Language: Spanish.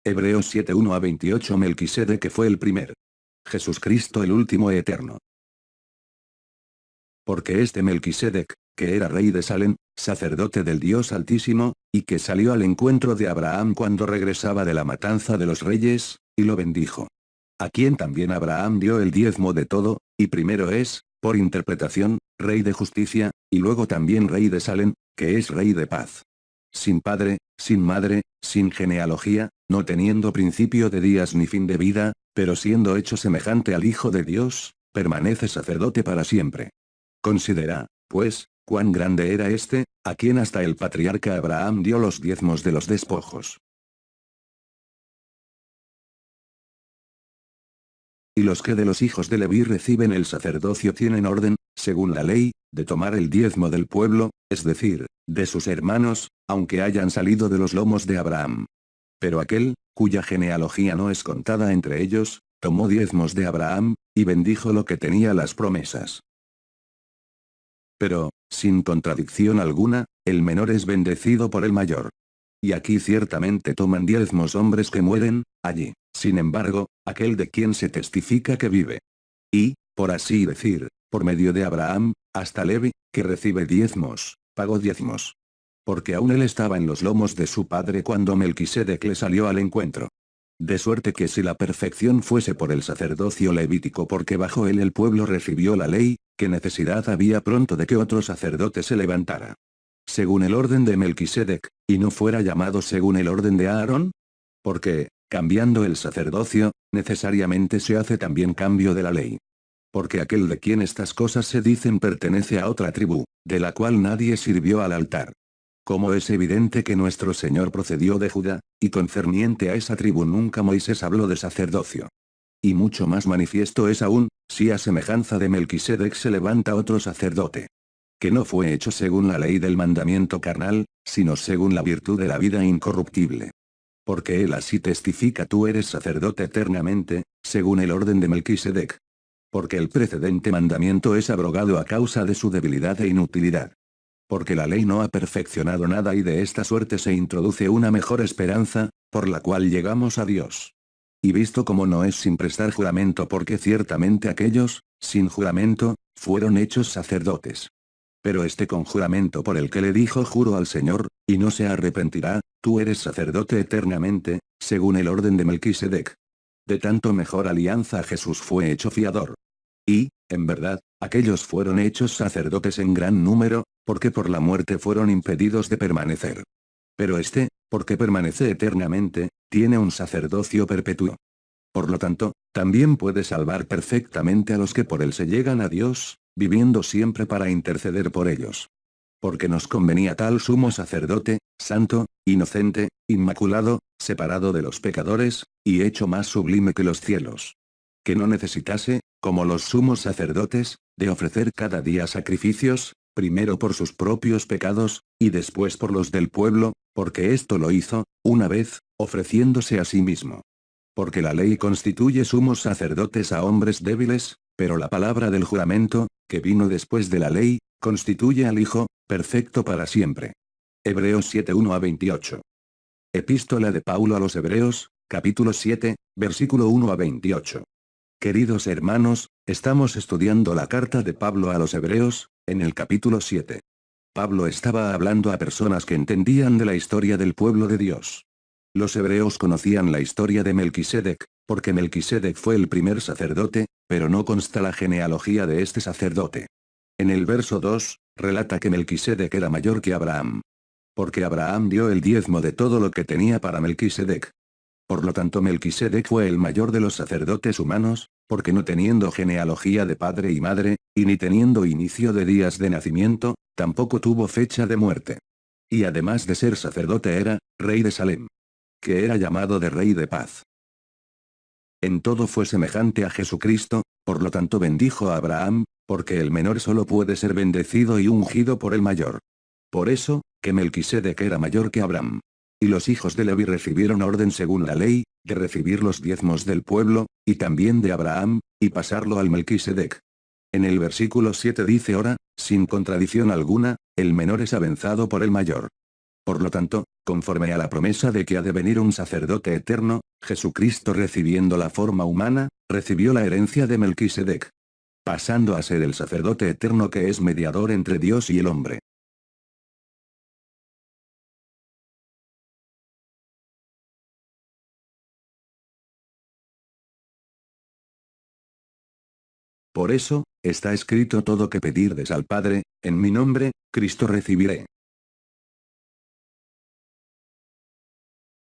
Hebreos 7 1-28 Melquisedec fue el primer. Jesucristo el último eterno. Porque este Melquisedec, que era rey de Salem, sacerdote del Dios Altísimo, y que salió al encuentro de Abraham cuando regresaba de la matanza de los reyes, y lo bendijo. A quien también Abraham dio el diezmo de todo, y primero es, por interpretación, rey de justicia, y luego también rey de Salem, que es rey de paz. Sin padre, sin madre, sin genealogía, no teniendo principio de días ni fin de vida, pero siendo hecho semejante al Hijo de Dios, permanece sacerdote para siempre. Considera, pues, cuán grande era este, a quien hasta el patriarca Abraham dio los diezmos de los despojos. Y los que de los hijos de Leví reciben el sacerdocio tienen orden, según la ley, de tomar el diezmo del pueblo, es decir, de sus hermanos, aunque hayan salido de los lomos de Abraham. Pero aquel, cuya genealogía no es contada entre ellos, tomó diezmos de Abraham, y bendijo lo que tenía las promesas. Pero, sin contradicción alguna, el menor es bendecido por el mayor. Y aquí ciertamente toman diezmos hombres que mueren, allí, sin embargo, aquel de quien se testifica que vive. Y, por así decir, por medio de Abraham, hasta Levi, que recibe diezmos, pagó diezmos. Porque aún él estaba en los lomos de su padre cuando Melquisedec le salió al encuentro. De suerte que si la perfección fuese por el sacerdocio levítico porque bajo él el pueblo recibió la ley, ¿qué necesidad había pronto de que otro sacerdote se levantara? Según el orden de Melquisedec, y no fuera llamado según el orden de Aarón? Porque, cambiando el sacerdocio, necesariamente se hace también cambio de la ley. Porque aquel de quien estas cosas se dicen pertenece a otra tribu, de la cual nadie sirvió al altar. Como es evidente que nuestro Señor procedió de Judá, y concerniente a esa tribu nunca Moisés habló de sacerdocio. Y mucho más manifiesto es aún, si a semejanza de Melquisedec se levanta otro sacerdote. Que no fue hecho según la ley del mandamiento carnal, sino según la virtud de la vida incorruptible. Porque él así testifica: tú eres sacerdote eternamente, según el orden de Melquisedec. Porque el precedente mandamiento es abrogado a causa de su debilidad e inutilidad. Porque la ley no ha perfeccionado nada y de esta suerte se introduce una mejor esperanza, por la cual llegamos a Dios. Y visto como no es sin prestar juramento, porque ciertamente aquellos, sin juramento, fueron hechos sacerdotes. Pero este con juramento por el que le dijo: juro al Señor, y no se arrepentirá, tú eres sacerdote eternamente, según el orden de Melquisedec. De tanto mejor alianza Jesús fue hecho fiador. Y, en verdad, aquellos fueron hechos sacerdotes en gran número, porque por la muerte fueron impedidos de permanecer. Pero este, porque permanece eternamente, tiene un sacerdocio perpetuo. Por lo tanto, también puede salvar perfectamente a los que por él se llegan a Dios, viviendo siempre para interceder por ellos. Porque nos convenía tal sumo sacerdote, santo, inocente, inmaculado, separado de los pecadores, y hecho más sublime que los cielos. Que no necesitase, como los sumos sacerdotes, de ofrecer cada día sacrificios, primero por sus propios pecados, y después por los del pueblo, porque esto lo hizo, una vez, ofreciéndose a sí mismo. Porque la ley constituye sumos sacerdotes a hombres débiles, pero la palabra del juramento, que vino después de la ley, constituye al Hijo, perfecto para siempre. Hebreos 7 1-28. Epístola de Paulo a los Hebreos, capítulo 7, versículo 1-28. Queridos hermanos, estamos estudiando la carta de Pablo a los Hebreos, en el capítulo 7. Pablo estaba hablando a personas que entendían de la historia del pueblo de Dios. Los hebreos conocían la historia de Melquisedec, porque Melquisedec fue el primer sacerdote, pero no consta la genealogía de este sacerdote. En el verso 2, relata que Melquisedec era mayor que Abraham. Porque Abraham dio el diezmo de todo lo que tenía para Melquisedec. Por lo tanto Melquisedec fue el mayor de los sacerdotes humanos, porque no teniendo genealogía de padre y madre, y ni teniendo inicio de días de nacimiento, tampoco tuvo fecha de muerte. Y además de ser sacerdote era, rey de Salem. Que era llamado de rey de paz. En todo fue semejante a Jesucristo, por lo tanto bendijo a Abraham, porque el menor solo puede ser bendecido y ungido por el mayor. Por eso, que Melquisedec era mayor que Abraham. Y los hijos de Leví recibieron orden según la ley, de recibir los diezmos del pueblo, y también de Abraham, y pasarlo al Melquisedec. En el versículo 7 dice: ahora, sin contradicción alguna, el menor es avenzado por el mayor. Por lo tanto, conforme a la promesa de que ha de venir un sacerdote eterno, Jesucristo recibiendo la forma humana, recibió la herencia de Melquisedec, pasando a ser el sacerdote eterno que es mediador entre Dios y el hombre. Por eso, está escrito todo que pedirdes al Padre, en mi nombre, Cristo recibiré.